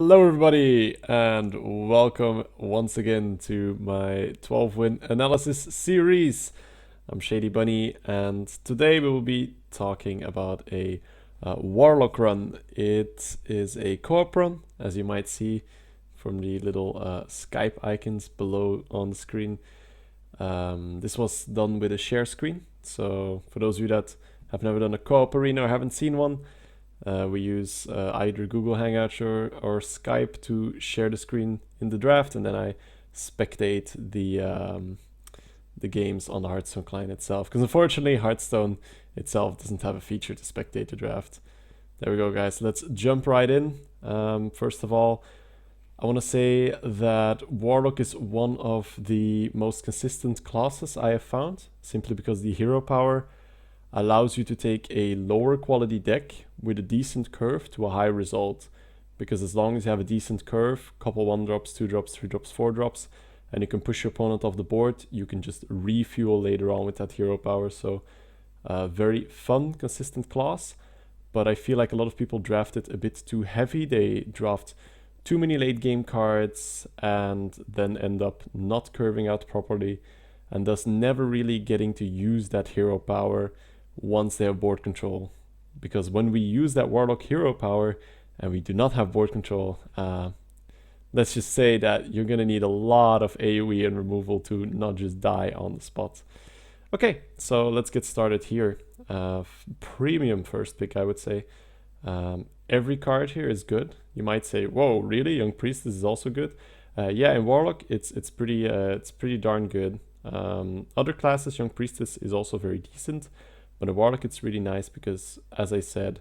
Hello everybody and welcome once again to my 12 win analysis series. I'm Shady Bunny and today we will be talking about a Warlock run. It is a co-op run, as you might see from the little Skype icons below on the screen. This was done with a share screen, so for those of you that have never done a co-op arena or haven't seen one, we use either Google Hangouts or Skype to share the screen in the draft, and then I spectate the games on the Hearthstone client itself. Because unfortunately, Hearthstone itself doesn't have a feature to spectate the draft. There we go, guys. Let's jump right in. First of all, I want to say that Warlock is one of the most consistent classes I have found, simply because the hero power allows you to take a lower quality deck with a decent curve to a high result. Because as long as you have a decent curve, couple 1-drops, 2-drops, 3-drops, 4-drops, and you can push your opponent off the board, you can just refuel later on with that hero power. So very fun, consistent class. But I feel like a lot of people draft it a bit too heavy. They draft too many late game cards and then end up not curving out properly, and thus never really getting to use that hero power once they have board control. Because when we use that Warlock hero power and we do not have board control, let's just say that you're gonna need a lot of AoE and removal to not just die on the spot. Okay, so let's get started here. Premium first pick, I would say. Every card here is good. You might say, whoa, really? Young Priestess is also good? Yeah, in Warlock, it's pretty darn good. Other classes, Young Priestess is also very decent. But in Warlock, it's really nice because, as I said,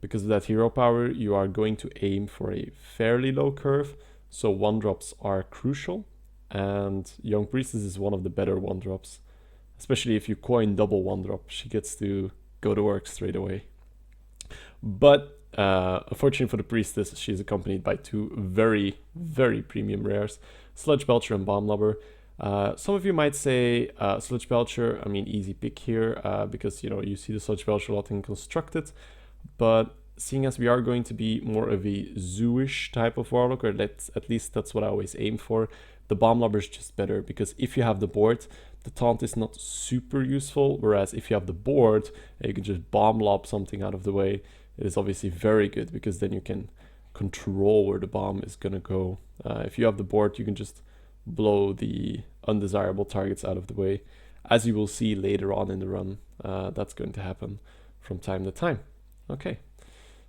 because of that hero power, you are going to aim for a fairly low curve. So 1-drops are crucial. And Young Priestess is one of the better 1-drops. Especially if you coin double 1-drop, she gets to go to work straight away. But unfortunately for the Priestess, she's accompanied by two very, very premium rares, Sludge Belcher and Bomb Lobber. Some of you might say Sludge Belcher, I mean easy pick here, because you see the Sludge Belcher a lot in Constructed, but seeing as we are going to be more of a zoo-ish type of Warlock, or at least that's what I always aim for, the Bomb Lobber is just better, because if you have the board, the taunt is not super useful, whereas if you have the board, you can just Bomb Lob something out of the way. It is obviously very good, because then you can control where the bomb is gonna go. If you have the board, you can just blow the undesirable targets out of the way. As you will see later on in the run, that's going to happen from time to time. Okay,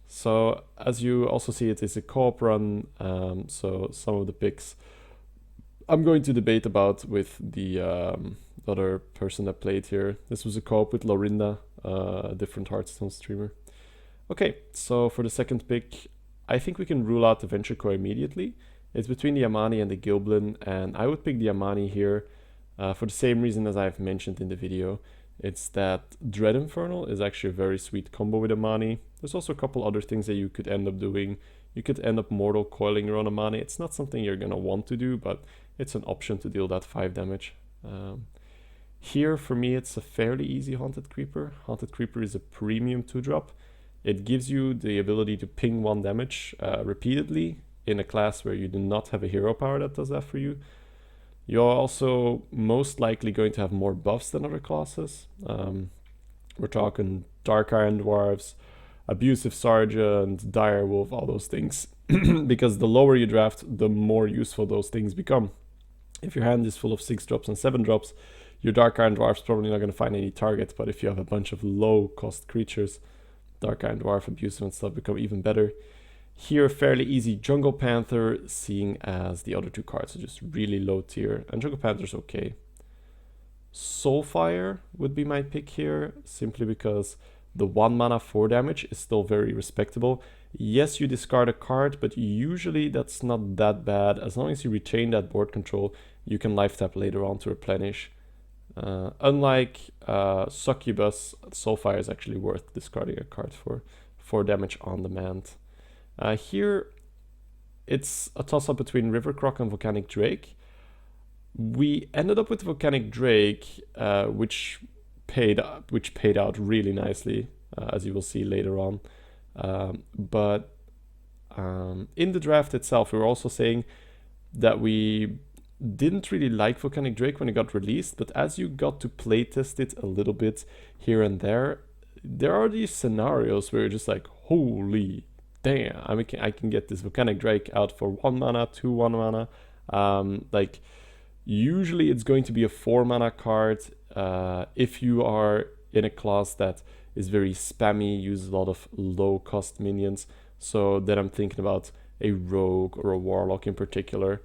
so as you also see, it is a co-op run, so some of the picks I'm going to debate about with the other person that played here. This was a co-op with Lorinda, a different Hearthstone streamer. Okay, so for the second pick, I think we can rule out the Venture Core immediately. It's between the Amani and the Gilblin, and I would pick the Amani here for the same reason as I've mentioned in the video. It's that Dread Infernal is actually a very sweet combo with Amani. There's also a couple other things that you could end up doing. You could end up Mortal Coiling your own Amani. It's not something you're going to want to do, but it's an option to deal that 5 damage. Here, for me, it's a fairly easy Haunted Creeper. Haunted Creeper is a premium 2-drop. It gives you the ability to ping 1 damage repeatedly in a class where you do not have a hero power that does that for you. You're also most likely going to have more buffs than other classes. We're talking Dark Iron Dwarves, Abusive Sergeant, Dire Wolf, all those things. Because the lower you draft, the more useful those things become. If your hand is full of 6-drops and 7-drops, your Dark Iron Dwarf's probably not going to find any target, but if you have a bunch of low-cost creatures, Dark Iron Dwarf, Abusive and stuff become even better. Here, fairly easy Jungle Panther, seeing as the other two cards are just really low tier, and Jungle Panther's okay. Soulfire would be my pick here, simply because the 1 mana 4 damage is still very respectable. Yes, you discard a card, but usually that's not that bad. As long as you retain that board control, you can life tap later on to replenish. Unlike Succubus, Soulfire is actually worth discarding a card for 4 damage on demand. Here, it's a toss-up between River Croc and Volcanic Drake. We ended up with Volcanic Drake, which paid out really nicely, as you will see later on. But In the draft itself, we were also saying that we didn't really like Volcanic Drake when it got released, but as you got to playtest it a little bit here and there are these scenarios where you're just like, holy damn, I can get this Volcanic Drake out for 1 mana, 2 1 mana. Like, usually it's going to be a 4 mana card if you are in a class that is very spammy, uses a lot of low cost minions. So then I'm thinking about a Rogue or a Warlock in particular.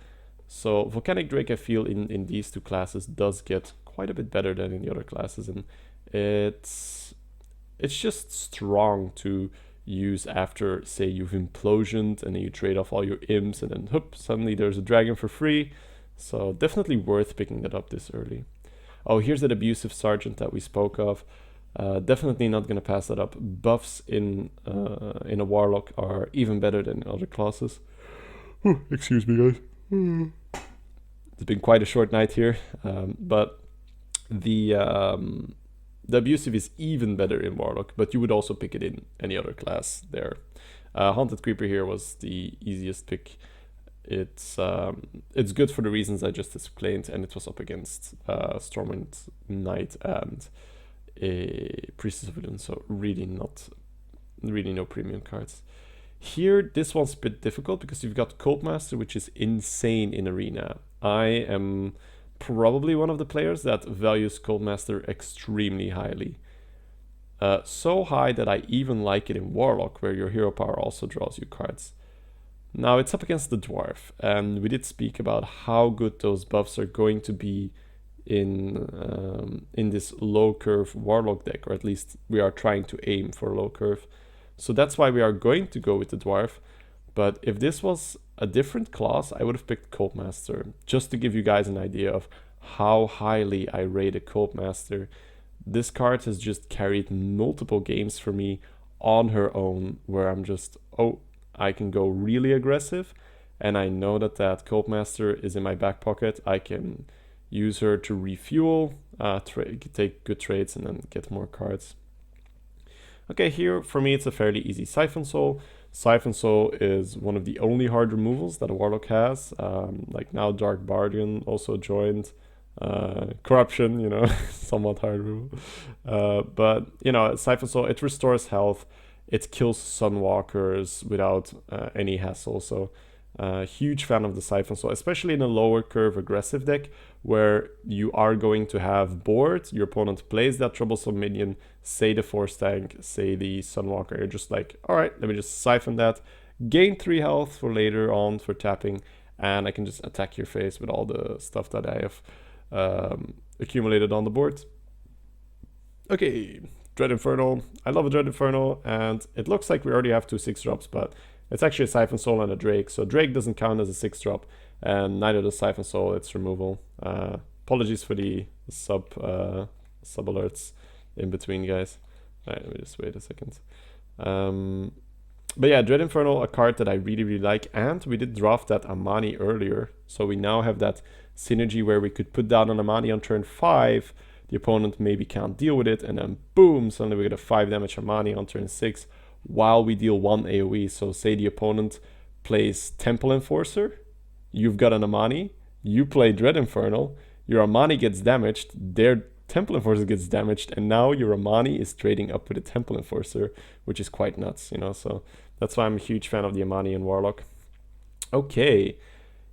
So Volcanic Drake, I feel, in these two classes does get quite a bit better than in the other classes, and it's just strong to use after, say, you've implosioned and then you trade off all your imps and then hoop, suddenly there's a dragon for free. So definitely worth picking that up this early. Oh, here's that abusive sergeant that we spoke of. Definitely not going to pass that up. Buffs in a Warlock are even better than in other classes. Excuse me, guys. It's been quite a short night here, but the abusive is even better in Warlock, but you would also pick it in any other class there. Haunted Creeper here was the easiest pick. It's good for the reasons I just explained, and it was up against Stormwind Knight and a Priestess of Odin, so really no premium cards. Here, this one's a bit difficult because you've got Cultmaster, which is insane in Arena. I am probably one of the players that values Cultmaster extremely highly. So high that I even like it in Warlock, where your hero power also draws you cards. Now, it's up against the Dwarf, and we did speak about how good those buffs are going to be in this low curve Warlock deck, or at least we are trying to aim for low curve. So that's why we are going to go with the Dwarf. But if this was a different class, I would have picked Cultmaster, just to give you guys an idea of how highly I rate a Cultmaster. This card has just carried multiple games for me on her own, where I'm just, oh, I can go really aggressive, and I know that Cultmaster is in my back pocket. I can use her to refuel, take good trades, and then get more cards. Okay, here for me it's a fairly easy Siphon Soul. Siphon Soul is one of the only hard removals that a Warlock has. Like now Dark Bardian also joined. Corruption, you know, somewhat hard removal. But, you know, Siphon Soul, it restores health. It kills Sunwalkers without any hassle. So huge fan of the Siphon Soul, especially in a lower curve aggressive deck where you are going to have board. Your opponent plays that troublesome minion, say the Force Tank, say the Sunwalker. You're just like, all right, let me just siphon that, gain 3 health for later on for tapping, and I can just attack your face with all the stuff that I have accumulated on the board. Okay, Dread Infernal. I love a Dread Infernal, and it looks like we already have 2 6-drops, but it's actually a Siphon Soul and a Drake, so Drake doesn't count as a 6-drop, and neither does Siphon Soul, it's removal. Apologies for the sub alerts in between, guys. Alright, let me just wait a second. But yeah, Dread Infernal, a card that I really like, and we did draft that Amani earlier, so we now have that synergy where we could put down an Amani on turn 5, the opponent maybe can't deal with it, and then boom, suddenly we get a 5 damage Amani on turn 6 while we deal 1 AoE. So say the opponent plays Temple Enforcer, you've got an Amani, you play Dread Infernal, your Amani gets damaged, their Temple Enforcer gets damaged, and now your Amani is trading up with a Temple Enforcer, which is quite nuts, you know, so that's why I'm a huge fan of the Amani and Warlock. Okay,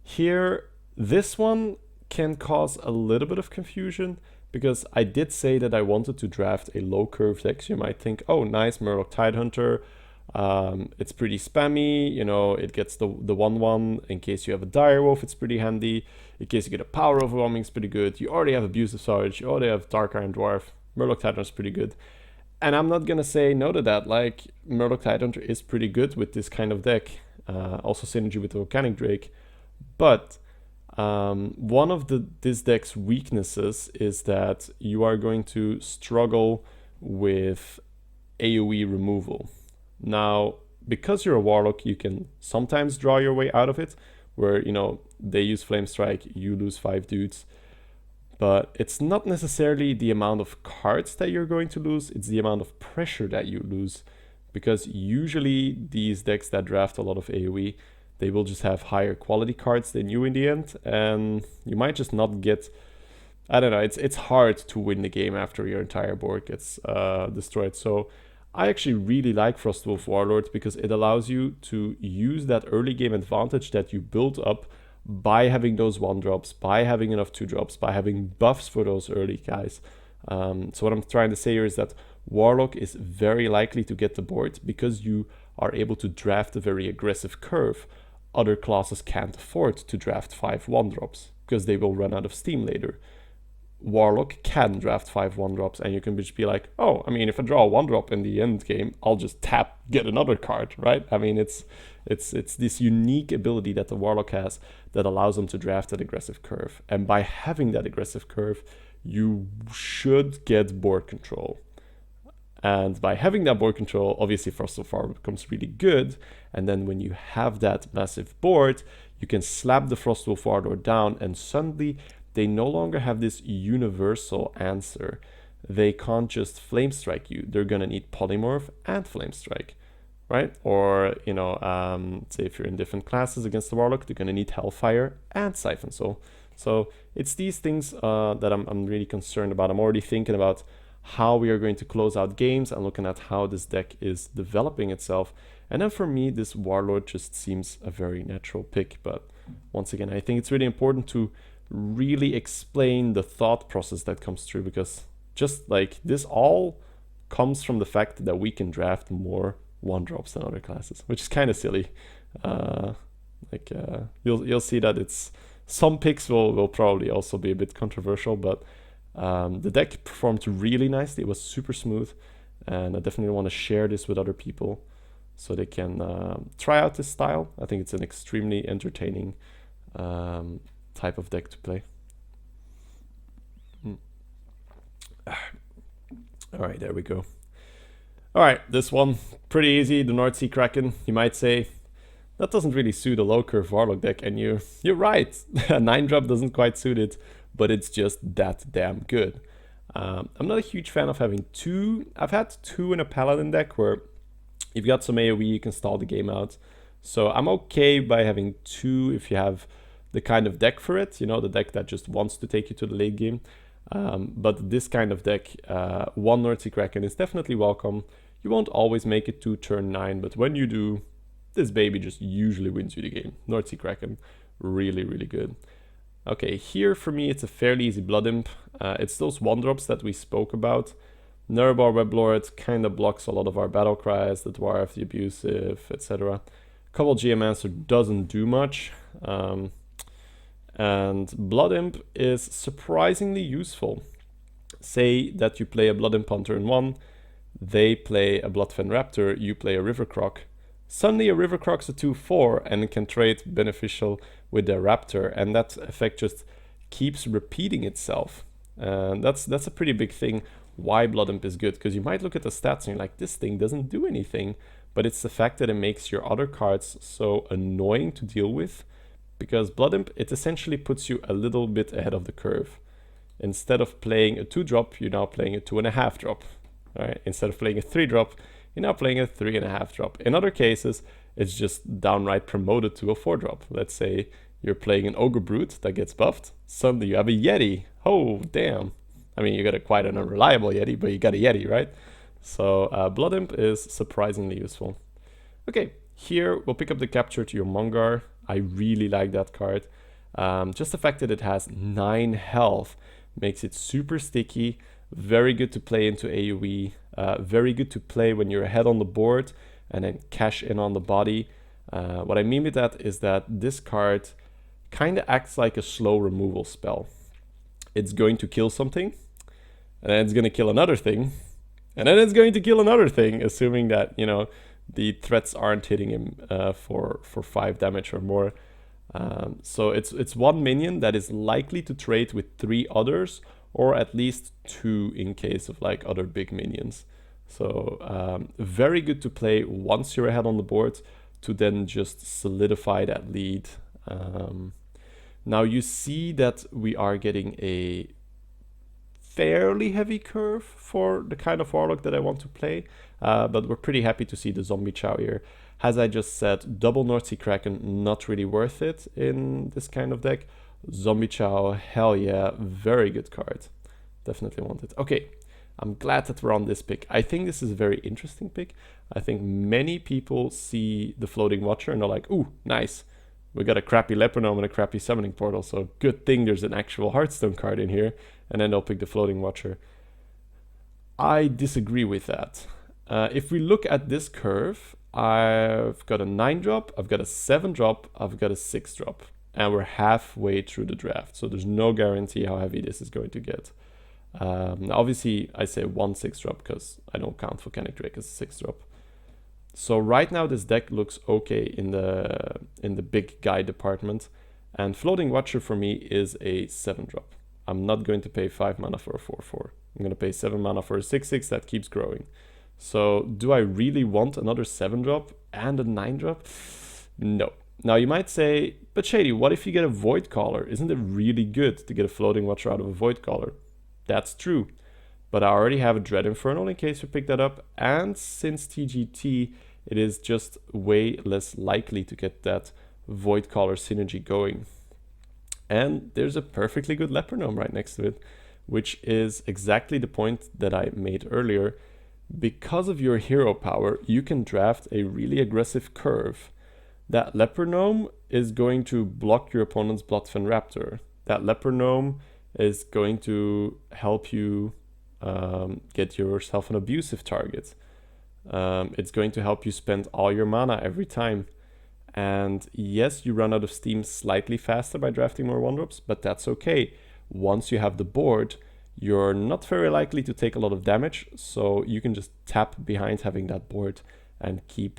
here, this one can cause a little bit of confusion, because I did say that I wanted to draft a low curve deck. So you might think, oh, nice, Murloc Tidehunter. It's pretty spammy, you know, it gets the 1/1 in case you have a Direwolf, it's pretty handy. In case you get a Power Overwhelming, it's pretty good. You already have Abusive Sarge, you already have Dark Iron Dwarf. Murloc Tidehunter is pretty good. And I'm not gonna say no to that, like, Murloc Tidehunter is pretty good with this kind of deck. Also synergy with the Volcanic Drake. But one of this deck's weaknesses is that you are going to struggle with AoE removal. Now, because you're a Warlock, you can sometimes draw your way out of it, where, you know, they use Flame Strike, you lose 5 dudes. But it's not necessarily the amount of cards that you're going to lose, it's the amount of pressure that you lose. because usually these decks that draft a lot of AoE, they will just have higher quality cards than you in the end, and you might just not get, I don't know, it's hard to win the game after your entire board gets destroyed. So I actually really like Frostwolf Warlord because it allows you to use that early game advantage that you built up by having those 1-drops, by having enough 2-drops, by having buffs for those early guys. So what I'm trying to say here is that Warlock is very likely to get the board because you are able to draft a very aggressive curve. Other classes can't afford to draft 5 1-drops because they will run out of steam later. Warlock can draft 5 1-drops, and you can just be like, oh, I mean, if I draw a 1-drop in the end game, I'll just tap, get another card, right? I mean, it's this unique ability that the Warlock has that allows them to draft that aggressive curve. And by having that aggressive curve, you should get board control. And by having that board control, obviously Frostwolf Warlord becomes really good. And then when you have that massive board, you can slap the Frostwolf Warlord down, and suddenly they no longer have this universal answer. They can't just Flame Strike you. They're gonna need Polymorph and Flame Strike, right? Or, you know, say if you're in different classes against the Warlock, they're gonna need Hellfire and Siphon Soul. So it's these things that I'm really concerned about. I'm already thinking about how we are going to close out games and looking at how this deck is developing itself. And then for me, this Warlord just seems a very natural pick. But once again, I think it's really important to really explain the thought process that comes through, because just like this all comes from the fact that we can draft more 1-drops than other classes, which is kind of silly. You'll see that it's some picks will probably also be a bit controversial, but the deck performed really nicely. It was super smooth, and I definitely want to share this with other people so they can try out this style. I think it's an extremely entertaining type of deck to play. All right, there we go. All right, this one, pretty easy. The North Sea Kraken, you might say, that doesn't really suit a low curve Warlock deck, and you're right. A 9-drop doesn't quite suit it, but it's just that damn good. I'm not a huge fan of having 2. I've had 2 in a Paladin deck where you've got some AoE, you can stall the game out. So I'm okay by having 2 if you have the kind of deck for it, you know, the deck that just wants to take you to the late game. But this kind of deck, 1 North Sea Kraken is definitely welcome. You won't always make it to turn 9, but when you do, this baby just usually wins you the game. North Sea Kraken, really, really good. Okay, here for me it's a fairly easy Blood Imp. It's those 1-drops that we spoke about. Nerebar Weblord kind of blocks a lot of our battle cries, the Dwarf, the Abusive, etc. Couple Geomancer doesn't do much. And Blood Imp is surprisingly useful. Say that you play a Blood Imp on turn 1, they play a Bloodfen Raptor, you play a River Croc. Suddenly a River Croc's a 2/4 and can trade beneficial with their Raptor, and that effect just keeps repeating itself. And that's a pretty big thing why Blood Imp is good, because you might look at the stats and you're like, this thing doesn't do anything, but it's the fact that it makes your other cards so annoying to deal with, because Blood Imp, it essentially puts you a little bit ahead of the curve. Instead of playing a 2-drop, you're now playing a 2.5-drop. Right? Instead of playing a 3-drop, you're now playing a 3.5-drop. In other cases, it's just downright promoted to a 4-drop. Let's say you're playing an Ogre Brute that gets buffed. Suddenly you have a Yeti. Oh, damn. I mean, you got quite an unreliable Yeti, but you got a Yeti, right? So Blood Imp is surprisingly useful. Okay, here we'll pick up the Capture to your Mongar. I really like that card. Just the fact that it has 9 health makes it super sticky. Very good to play into AoE. Very good to play when you're ahead on the board and then cash in on the body. What I mean with that is that this card kind of acts like a slow removal spell. It's going to kill something, and then it's going to kill another thing, and then it's going to kill another thing, assuming that, you know, the threats aren't hitting him for 5 damage or more. So it's 1 minion that is likely to trade with 3 others, or at least 2 in case of like other big minions. So very good to play once you're ahead on the board to then just solidify that lead. Now you see that we are getting a fairly heavy curve for the kind of Warlock that I want to play, but we're pretty happy to see the Zombie Chow here. As I just said, double North Sea Kraken, not really worth it in this kind of deck. Zombie Chow, hell yeah, very good card. Definitely want it. Okay, I'm glad that we're on this pick. I think this is a very interesting pick. I think many people see the Floating Watcher and they're like, ooh, nice. We got a crappy Leper Gnome and a crappy Summoning Portal, so good thing there's an actual Hearthstone card in here, and then they'll pick the Floating Watcher. I disagree with that. If we look at this curve, I've got a 9-drop, I've got a 7-drop, I've got a 6-drop, and we're halfway through the draft, so there's no guarantee how heavy this is going to get. Obviously, I say 1 6-drop because I don't count Volcanic Drake as a 6-drop. So right now this deck looks okay in the big guy department, and Floating Watcher for me is a 7-drop. I'm not going to pay 5 mana for a 4/4. I'm going to pay 7 mana for a 6/6 that keeps growing. So do I really want another 7-drop and a 9-drop? No. Now you might say, but Shady, what if you get a Void Caller? Isn't it really good to get a Floating Watcher out of a Void Caller? That's true. But I already have a Dread Infernal in case you pick that up, and since TGT, it is just way less likely to get that Void Caller synergy going. And there's a perfectly good Leper Gnome right next to it, which is exactly the point that I made earlier. Because of your hero power, you can draft a really aggressive curve. That Leper Gnome is going to block your opponent's Bloodfen Raptor. That Leper Gnome is going to help you get yourself an abusive target. It's going to help you spend all your mana every time. And yes, you run out of steam slightly faster by drafting more 1-drops, but that's okay. Once you have the board, you're not very likely to take a lot of damage, so you can just tap behind having that board and keep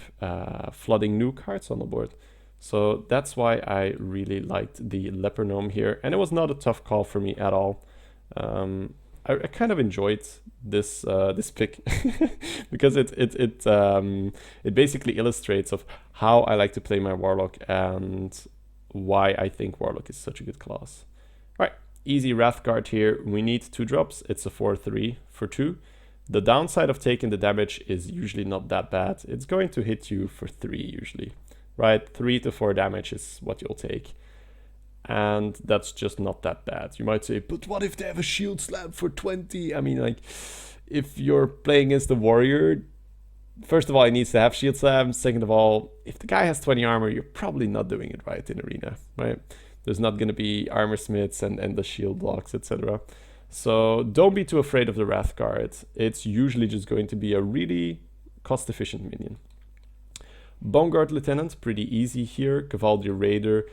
flooding new cards on the board. So that's why I really liked the Leper Gnome here, and it was not a tough call for me at all. I kind of enjoyed this pick because it basically illustrates of how I like to play my Warlock and why I think Warlock is such a good class. All right, easy Wrathguard here. We need 2 drops. It's a 4/3 for 2. The downside of taking the damage is usually not that bad. It's going to hit you for 3 usually, right? 3 to 4 damage is what you'll take. And that's just not that bad. You might say, but what if they have a Shield Slam for 20? I mean, like, if you're playing against the Warrior, first of all, he needs to have Shield Slam. Second of all, if the guy has 20 armor, you're probably not doing it right in Arena, right? There's not going to be Armor Smiths and the shield blocks, etc. So don't be too afraid of the Wrathguard. It's usually just going to be a really cost-efficient minion. Boneguard Lieutenant, pretty easy here. Cavalry Raider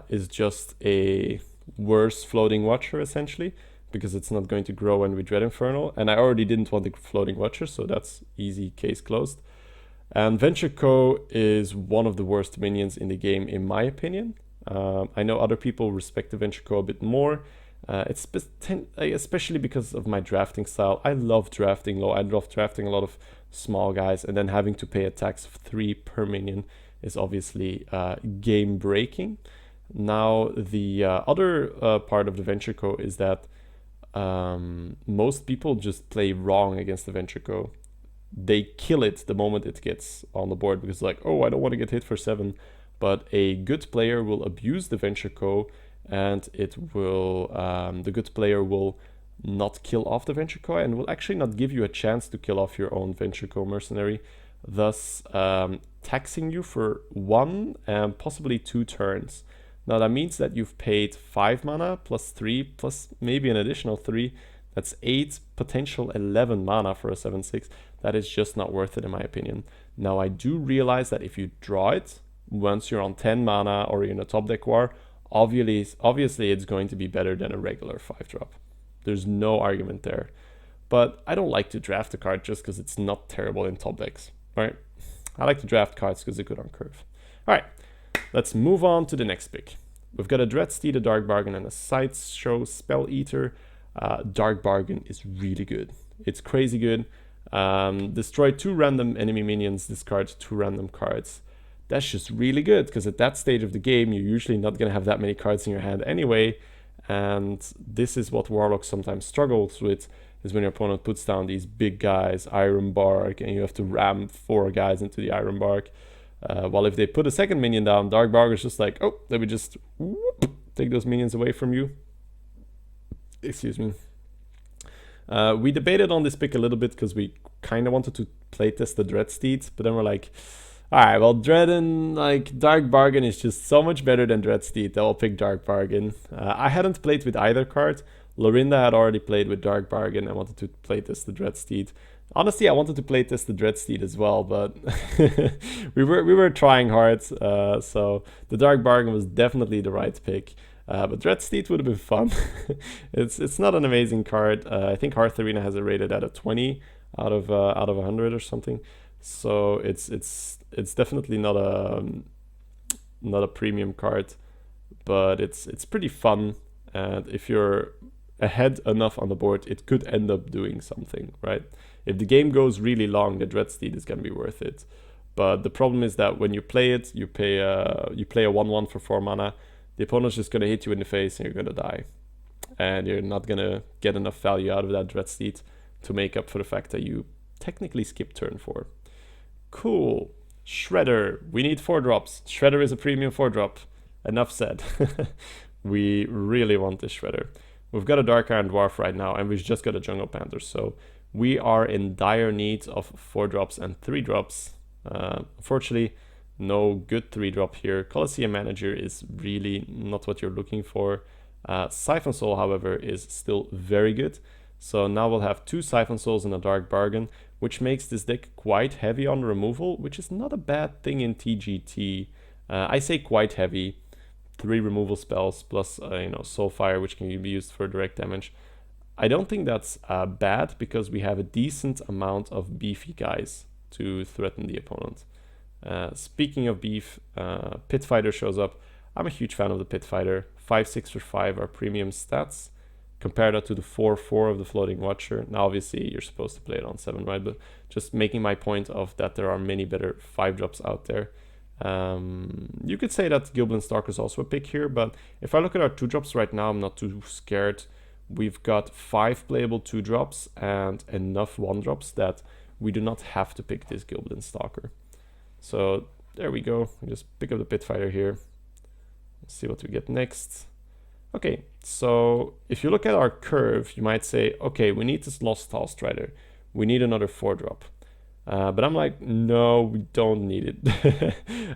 is just a worse Floating Watcher, essentially, because it's not going to grow when we Dread Infernal. And I already didn't want the Floating Watcher, so that's easy, case closed. And Venture Co. is one of the worst minions in the game, in my opinion. I know other people respect the Venture Co. a bit more. It's especially because of my drafting style. I love drafting low. I love drafting a lot of small guys, and then having to pay attacks of 3 per minion is obviously game breaking. Now, the other part of the Venture Co. is that most people just play wrong against the Venture Co. They kill it the moment it gets on the board because, like, oh, I don't want to get hit for 7. But a good player will abuse the Venture Co. and it will the good player will not kill off the Venture Co. and will actually not give you a chance to kill off your own Venture Co. mercenary, thus taxing you for 1 and possibly 2 turns. Now that means that you've paid 5 mana plus 3 plus maybe an additional 3. That's 8, potential 11 mana for a 7/6. That is just not worth it in my opinion. Now I do realize that if you draw it, once you're on 10 mana or you're in a top deck war, obviously it's going to be better than a regular 5-drop. There's no argument there. But I don't like to draft a card just because it's not terrible in top decks, right? I like to draft cards because they're good on curve. All right, let's move on to the next pick. We've got a Dreadsteed, a Dark Bargain, and a Sideshow Spell Eater. Dark Bargain is really good. It's crazy good. Destroy 2 random enemy minions, discard 2 random cards. That's just really good because at that stage of the game, you're usually not going to have that many cards in your hand anyway. And this is what Warlock sometimes struggles with, is when your opponent puts down these big guys, Iron Bark, and you have to ram 4 guys into the Iron Bark. While if they put a second minion down, Dark Bark is just like, oh, let me just whoop, take those minions away from you. Excuse me. We debated on this pick a little bit because we kind of wanted to playtest the Dread Steed, but then we're like, alright, well, Dread and like Dark Bargain is just so much better than Dread Steed. I'll pick Dark Bargain. I hadn't played with either card. Lorinda had already played with Dark Bargain. I wanted to playtest the Dread Steed. Honestly, I wanted to playtest the Dread Steed as well, but we were trying hard. So the Dark Bargain was definitely the right pick. But Dread Steed would have been fun. It's not an amazing card. I think Hearth Arena has it rated at a 20 out of 100 or something. So it's definitely not a premium card, but it's pretty fun. And if you're ahead enough on the board, it could end up doing something, right? If the game goes really long, the Dread Steed is gonna be worth it. But the problem is that when you play it, you play a 1/1 for 4 mana. The opponent's just gonna hit you in the face and you're gonna die. And you're not gonna get enough value out of that Dread Steed to make up for the fact that you technically skipped turn 4. Cool. Shredder. We need 4-drops. Shredder is a premium 4-drop. Enough said. We really want this Shredder. We've got a Dark Iron Dwarf right now, and we've just got a Jungle Panther, so we are in dire need of 4-drops and 3-drops. Unfortunately, no good 3-drop here. Colosseum Manager is really not what you're looking for. Siphon Soul, however, is still very good. So now we'll have 2 Siphon Souls and a Dark Bargain, which makes this deck quite heavy on removal, which is not a bad thing in TGT. I say quite heavy. 3 removal spells plus Soulfire, which can be used for direct damage. I don't think that's bad because we have a decent amount of beefy guys to threaten the opponent. Speaking of beef, Pit Fighter shows up. I'm a huge fan of the Pit Fighter. 5/6 for 5 are premium stats. Compare that to the 4/4 of the Floating Watcher. Now obviously you're supposed to play it on 7, right? But just making my point of that there are many better 5-drops out there. You could say that Goblin Stalker is also a pick here, but if I look at our 2-drops right now, I'm not too scared. We've got 5 playable 2-drops and enough 1-drops that we do not have to pick this Goblin Stalker. So there we go. We just pick up the Pit Fighter here. Let's see what we get next. Okay, so if you look at our curve, you might say, okay, we need this Lost Tall Strider. We need another 4-drop. But I'm like, no, we don't need it.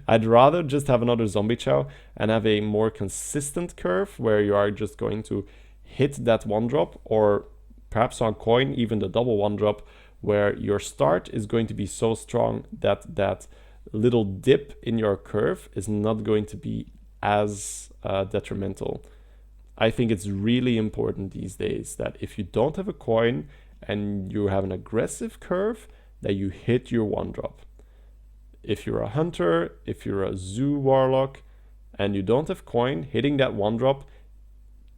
I'd rather just have another Zombie Chow and have a more consistent curve where you are just going to hit that 1-drop, or perhaps on coin, even the double 1-drop, where your start is going to be so strong that that little dip in your curve is not going to be as detrimental. I think it's really important these days that if you don't have a coin and you have an aggressive curve, that you hit your 1-drop. If you're a hunter, if you're a zoo warlock, and you don't have coin, hitting that 1-drop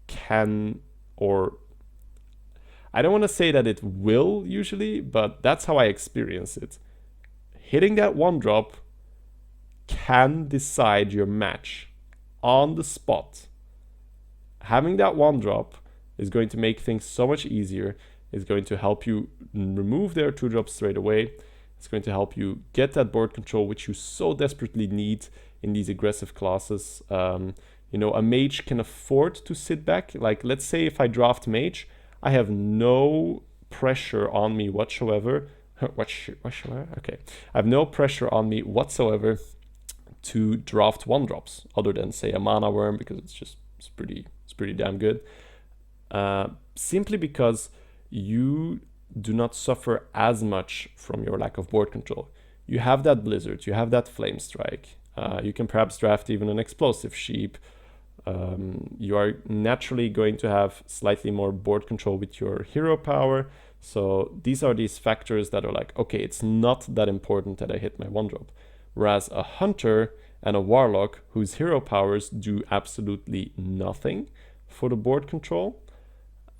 can, or I don't want to say that it will usually, but that's how I experience it. Hitting that 1-drop can decide your match on the spot. Having that 1-drop is going to make things so much easier. It's going to help you remove their 2-drops straight away. It's going to help you get that board control, which you so desperately need in these aggressive classes. A mage can afford to sit back. Like, let's say if I draft mage, I have no pressure on me whatsoever. Okay. I have no pressure on me whatsoever to draft 1-drops, other than, say, a Mana Worm, because it's pretty damn good. Simply because you do not suffer as much from your lack of board control. You have that Blizzard, you have that Flame Strike, you can perhaps draft even an Explosive Sheep. You are naturally going to have slightly more board control with your hero power. So these are these factors that are like, okay, it's not that important that I hit my 1-drop. Whereas a hunter and a warlock whose hero powers do absolutely nothing for the board control,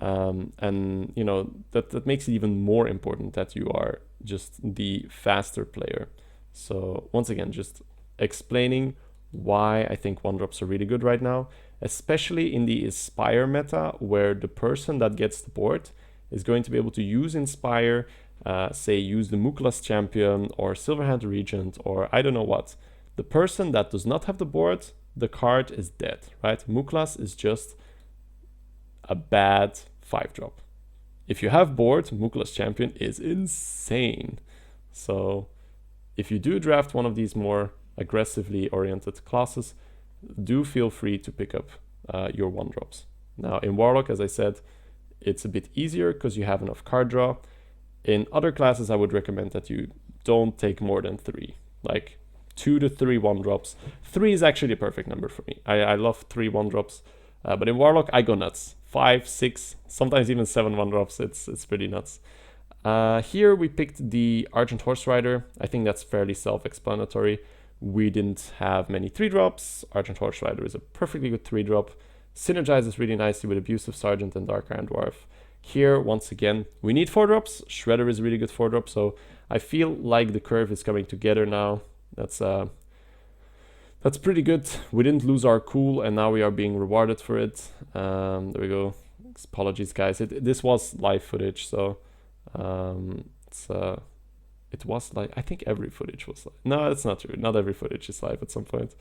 that makes it even more important that you are just the faster player. So once again, just explaining why I think 1-drops are really good right now, especially in the Inspire meta, where the person that gets the board is going to be able to use Inspire, say use the Muklas champion or Silverhand Regent or I don't know what. The person that does not have the board, the card is dead, right? Muklas is just a bad 5-drop. If you have board, Muklas champion is insane. So if you do draft one of these more aggressively oriented classes, do feel free to pick up your 1-drops. Now in Warlock, as I said, it's a bit easier because you have enough card draw. In other classes, I would recommend that you don't take more than 3, like 2 to 3 1-drops. 3 is actually the perfect number for me. I love 3 1-drops, but in Warlock, I go nuts. 5, 6, sometimes even 7 1-drops. It's pretty nuts. Here we picked the Argent Horse Rider. I think that's fairly self-explanatory. We didn't have many 3-drops. Argent Horse Rider is a perfectly good 3-drop. Synergizes really nicely with Abusive Sergeant and Dark Iron Dwarf. Here, once again, we need 4-drops. Shredder is a really good 4-drop, so I feel like the curve is coming together now. That's pretty good. We didn't lose our cool, and now we are being rewarded for it. There we go. Apologies, guys. This was live footage, so it was like, I think every footage was live. No, that's not true. Not every footage is live at some point.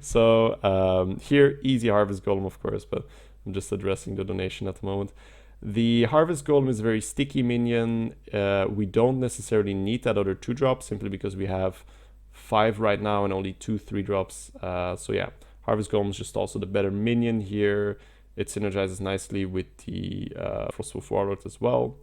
So here, easy Harvest Golem, of course, but I'm just addressing the donation at the moment. The Harvest Golem is a very sticky minion. We don't necessarily need that other 2-drop simply because we have 5 right now and only 2 3-drops. So yeah, Harvest Golem is just also the better minion here. It synergizes nicely with the Frostwolf Warlord as well.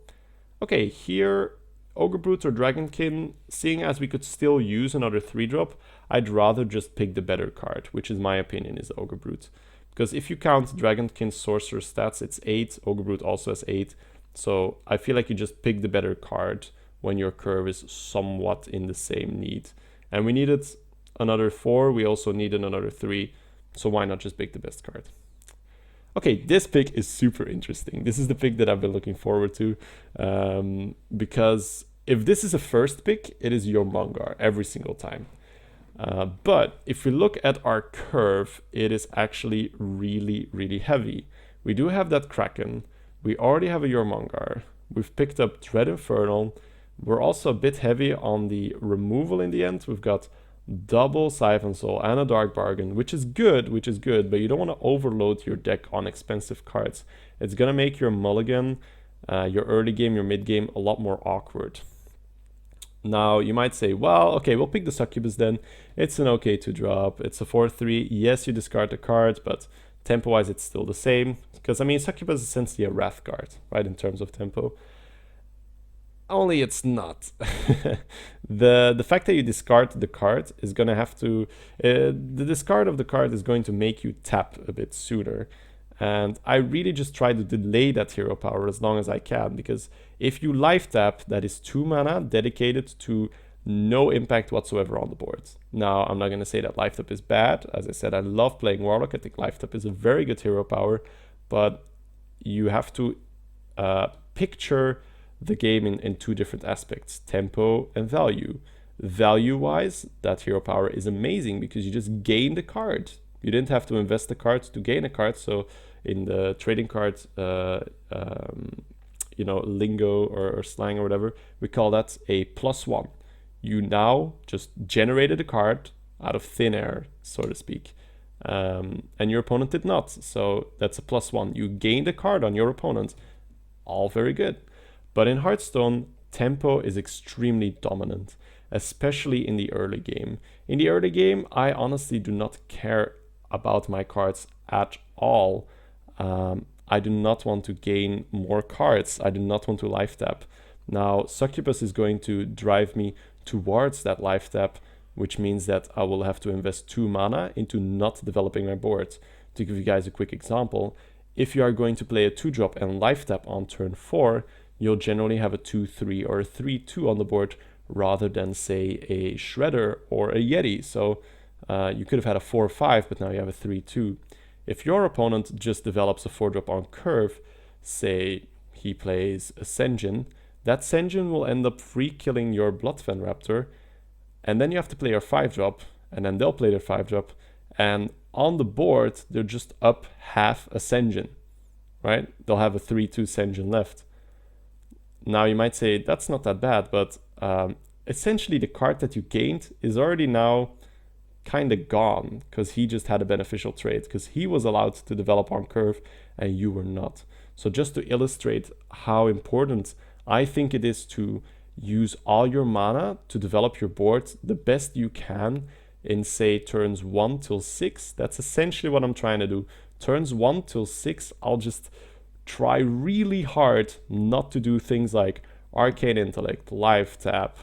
Okay, here, Ogre Brute or Dragonkin, seeing as we could still use another 3-drop, I'd rather just pick the better card, which in my opinion is Ogre Brute. Because if you count Dragonkin's Sorcerer stats, it's 8, Ogre Brute also has 8, so I feel like you just pick the better card when your curve is somewhat in the same need. And we needed another 4, we also needed another 3, so why not just pick the best card? Okay, this pick is super interesting. This is the pick that I've been looking forward to, because if this is a first pick, it is Jormungandr every single time. But if we look at our curve, it is actually really, really heavy. We do have that Kraken. We already have a Jormungandr. We've picked up Dread Infernal. We're also a bit heavy on the removal in the end. We've got double Siphon Soul and a Dark Bargain, which is good, but you don't want to overload your deck on expensive cards. It's going to make your mulligan, your early game, your mid game a lot more awkward. Now, you might say, well, okay, we'll pick the Succubus then. It's an okay 2-drop. It's a 4-3. Yes, you discard the card, but tempo-wise, it's still the same. Because, I mean, Succubus is essentially a Wrath card, right, in terms of tempo. Only it's not. The fact that you discard the card is going to have to... the discard of the card is going to make you tap a bit sooner. And I really just try to delay that hero power as long as I can, because if you life tap, that is 2 mana dedicated to no impact whatsoever on the board. Now, I'm not going to say that life tap is bad. As I said, I love playing Warlock. I think life tap is a very good hero power, but you have to picture the game in 2 different aspects, tempo and value. Value-wise, that hero power is amazing because you just gain the card. You didn't have to invest the cards to gain a card, so in the trading cards, lingo or slang or whatever, we call that a +1. You now just generated a card out of thin air, so to speak, and your opponent did not, so that's a +1. You gained a card on your opponent, all very good. But in Hearthstone, tempo is extremely dominant, especially in the early game. In the early game, I honestly do not care about my cards at all. I do not want to gain more cards. I do not want to life tap. Now, Succubus is going to drive me towards that life tap, which means that I will have to invest 2 mana into not developing my board. To give you guys a quick example, if you are going to play a 2-drop and life tap on turn 4, you'll generally have a 2-3 or a 3-2 on the board rather than, say, a Shredder or a Yeti. So you could have had a 4-5, but now you have a 3-2. If your opponent just develops a 4-drop on curve, say he plays a Senjin, that Senjin will end up free killing your Bloodfen Raptor, and then you have to play your 5-drop, and then they'll play their 5-drop, and on the board, they're just up half a Senjin, right? They'll have a 3-2 Senjin left. Now you might say, that's not that bad, but essentially the card that you gained is already now kind of gone, because he just had a beneficial trade, because he was allowed to develop on curve and you were not. So just to illustrate how important I think it is to use all your mana to develop your board the best you can in, say, turns 1 till 6. That's essentially what I'm trying to do. Turns 1 till 6, I'll just try really hard not to do things like Arcane Intellect, Life Tap,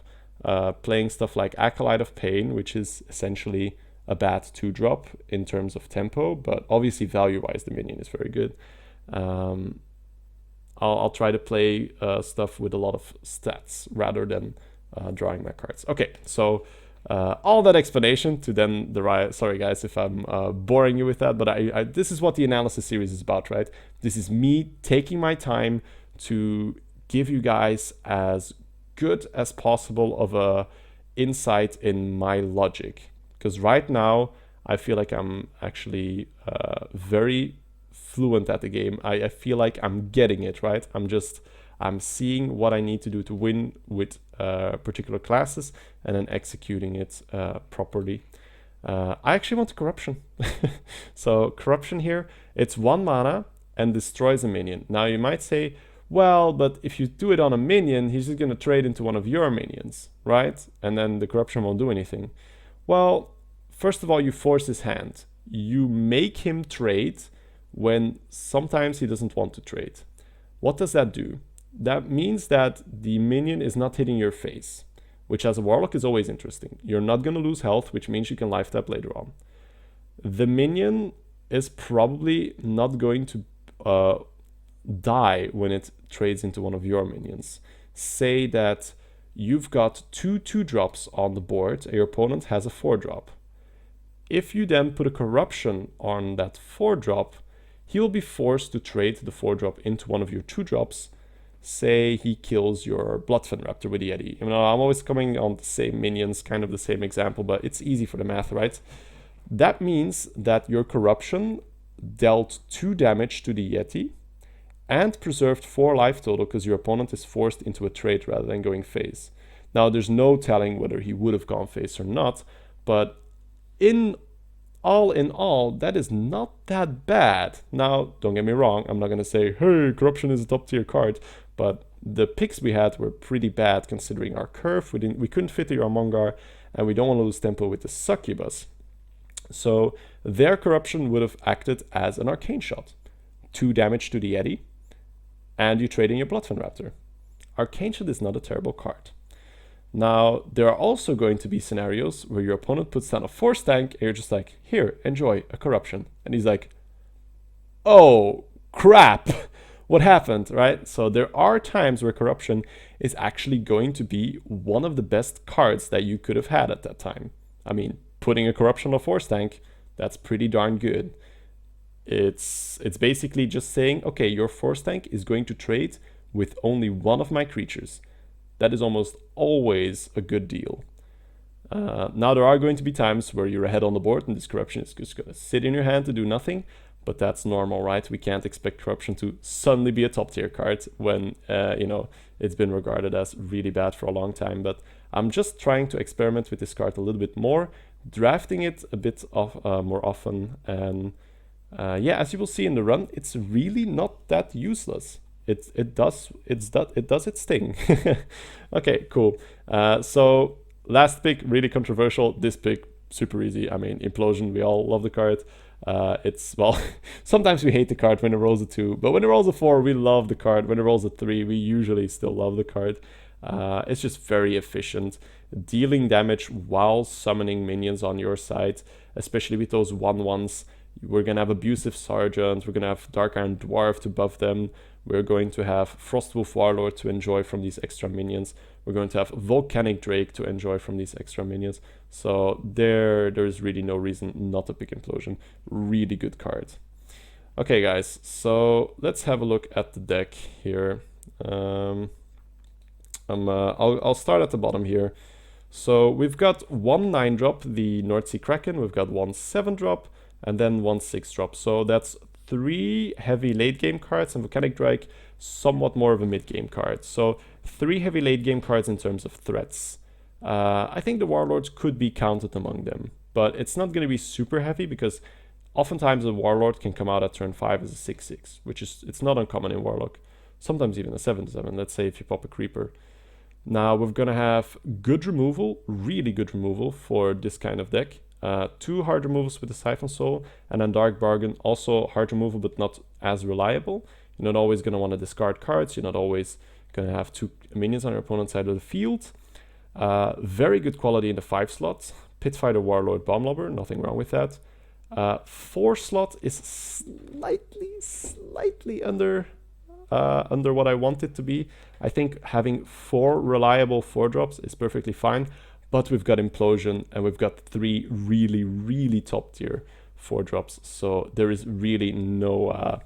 playing stuff like Acolyte of Pain, which is essentially a bad 2-drop in terms of tempo, but obviously value-wise the minion is very good. I'll try to play stuff with a lot of stats rather than drawing my cards. Okay, so all that explanation to then derive. Sorry guys if I'm boring you with that, but this is what the analysis series is about, right? This is me taking my time to give you guys as good as possible of a insight in my logic, because right now I feel like I'm actually very fluent at the game. I feel like I'm getting it, right? I'm seeing what I need to do to win with particular classes and then executing it properly. I actually want Corruption. So Corruption here, it's 1 mana and destroys a minion. Now you might say, well, but if you do it on a minion, he's just going to trade into one of your minions, right? And then the Corruption won't do anything. Well, first of all, you force his hand. You make him trade when sometimes he doesn't want to trade. What does that do? That means that the minion is not hitting your face, which as a Warlock is always interesting. You're not going to lose health, which means you can life tap later on. The minion is probably not going to die when it trades into one of your minions. Say that you've got 2 2-drops on the board and your opponent has a 4-drop. If you then put a Corruption on that 4-drop, he will be forced to trade the 4-drop into one of your 2-drops. Say he kills your Bloodfen Raptor with the Yeti. You know, I'm always coming on the same minions, kind of the same example, but it's easy for the math, right? That means that your Corruption dealt 2 damage to the Yeti and preserved 4 life total, because your opponent is forced into a trade rather than going face. Now, there's no telling whether he would have gone face or not, but in all, that is not that bad. Now, don't get me wrong, I'm not going to say, hey, Corruption is a top tier card, but the picks we had were pretty bad considering our curve. We couldn't fit the Armongar, and we don't want to lose tempo with the Succubus. So their Corruption would have acted as an Arcane Shot. 2 damage to the Yeti, and you trade in your Bloodfen Raptor. Arcane Shot is not a terrible card. Now, there are also going to be scenarios where your opponent puts down a Force Tank and you're just like, here, enjoy a Corruption. And he's like, oh, crap, what happened, right? So there are times where Corruption is actually going to be one of the best cards that you could have had at that time. I mean, putting a Corruption on a Force Tank, that's pretty darn good. It's basically just saying, okay, your Force Tank is going to trade with only one of my creatures. That is almost always a good deal. Now, there are going to be times where you're ahead on the board and this Corruption is just going to sit in your hand to do nothing, but that's normal, right? We can't expect Corruption to suddenly be a top tier card when, it's been regarded as really bad for a long time. But I'm just trying to experiment with this card a little bit more, drafting it a bit more often. And as you will see in the run, it's really not that useless. It does its thing. Okay, cool. So last pick, really controversial. This pick, super easy. I mean, Implosion, we all love the card. Sometimes we hate the card when it rolls a 2, but when it rolls a 4, we love the card. When it rolls a 3, we usually still love the card. It's just very efficient, dealing damage while summoning minions on your side, especially with those 1/1s. We're going to have Abusive Sergeant, we're going to have Dark Iron Dwarf to buff them, we're going to have Frostwolf Warlord to enjoy from these extra minions, we're going to have Volcanic Drake to enjoy from these extra minions. So there's really no reason not to pick Implosion. Really good card. Okay guys, so let's have a look at the deck here. I'll start at the bottom here. So we've got one 9-drop, the North Sea Kraken, we've got one 7-drop, and then one 6-drop. So that's 3 heavy late game cards, and Volcanic Drake somewhat more of a mid game card. So 3 heavy late game cards in terms of threats. I think the Warlords could be counted among them, but it's not going to be super heavy because oftentimes a Warlord can come out at turn 5 as a 6/6, which is, it's not uncommon in Warlock. Sometimes even a 7/7, let's say if you pop a Creeper. Now we're going to have good removal, really good removal for this kind of deck. 2 hard removals with the Siphon Soul, and then Dark Bargain, also hard removal but not as reliable. You're not always going to want to discard cards, you're not always going to have 2 minions on your opponent's side of the field. Very good quality in the 5 slot. Pitfighter, Warlord, Bomb Lobber, nothing wrong with that. 4 slot is slightly under what I want it to be. I think having 4 reliable 4-drops is perfectly fine, but we've got Implosion and we've got 3 really top tier 4-drops, so there is really no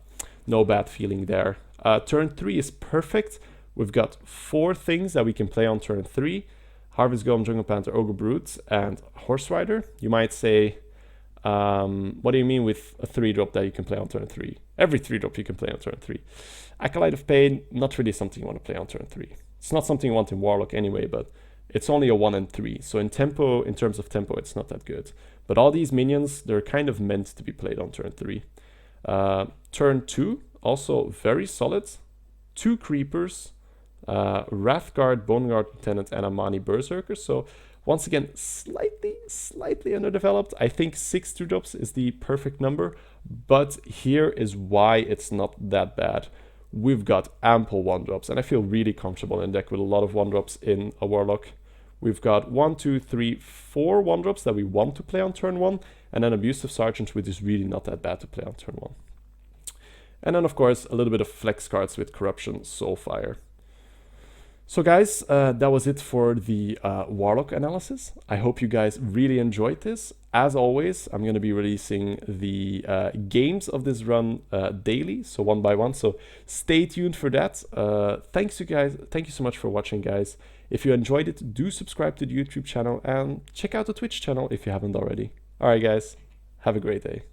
bad feeling there. Turn 3 is perfect. We've got 4 things that we can play on turn 3. Harvest Golem, Jungle Panther, Ogre Brute, and Horse Rider. You might say, what do you mean with a 3-drop that you can play on turn 3? Every 3-drop you can play on turn 3. Acolyte of Pain, not really something you want to play on turn 3. It's not something you want in Warlock anyway, but it's only a 1 and 3. So in tempo, in terms of tempo, it's not that good. But all these minions, they're kind of meant to be played on turn 3. Turn 2, also very solid. 2 Creepers, Wrathguard, Boneguard Lieutenant, and Amani Berserker. So once again, slightly underdeveloped. I think 6 2-drops is the perfect number, but here is why it's not that bad. We've got ample 1-drops, and I feel really comfortable in a deck with a lot of 1-drops in a Warlock. We've got 1, 2, 3, 4 1-drops that we want to play on turn 1, and then Abusive Sergeant, which is really not that bad to play on turn 1. And then, of course, a little bit of flex cards with Corruption, Soulfire. So guys, that was it for the Warlock analysis. I hope you guys really enjoyed this. As always, I'm going to be releasing the games of this run daily, so one by one. So stay tuned for that. Thanks you guys. Thank you so much for watching, guys. If you enjoyed it, do subscribe to the YouTube channel and check out the Twitch channel if you haven't already. All right, guys. Have a great day.